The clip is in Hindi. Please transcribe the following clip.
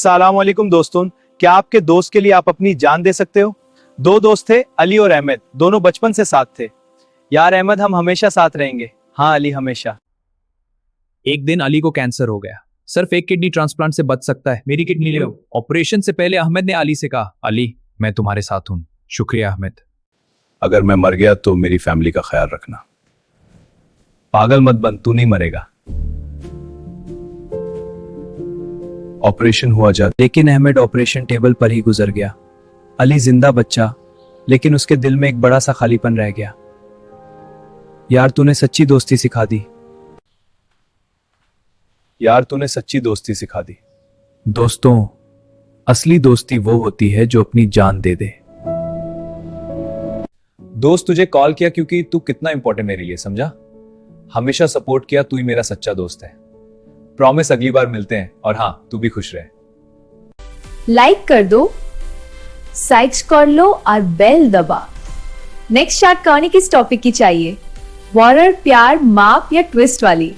अस्सलाम वालेकुम दोस्तों, क्या आपके दोस्त के लिए आप अपनी जान दे सकते हो? दो दोस्त थे, अली और अहमद। दोनों बचपन से साथ थे। यार अहमद, हम हमेशा साथ रहेंगे। हाँ अली, हमेशा। एक दिन अली को कैंसर हो गया। सिर्फ एक किडनी ट्रांसप्लांट से बच सकता है, मेरी किडनी ले लो। ऑपरेशन से पहले अहमद ने अली से कहा, अली मैं तुम्हारे साथ हूं। शुक्रिया अहमद। अगर मैं मर गया तो मेरी फैमिली का ख्याल रखना। पागल मत बन, तू नहीं मरेगा। ऑपरेशन हुआ जाता लेकिन अहमद ऑपरेशन टेबल पर ही गुजर गया। अली जिंदा बच्चा, लेकिन उसके दिल में एक बड़ा सा खालीपन रह गया। यार तूने सच्ची दोस्ती सिखा दी। यार तूने सच्ची दोस्ती सिखा दी। दोस्तों, असली दोस्ती वो होती है जो अपनी जान दे दे। दोस्त तुझे कॉल किया क्योंकि तू कितना इंपॉर्टेंट मेरे लिए, समझा? हमेशा सपोर्ट किया, तू ही मेरा सच्चा दोस्त है। प्रॉमिस अगली बार मिलते हैं, और हाँ तू भी खुश रहे। लाइक कर दो, साइक्स कर लो और बेल दबा। नेक्स्ट शार्ट कहानी किस टॉपिक की चाहिए? हॉरर, प्यार, माप या ट्विस्ट वाली?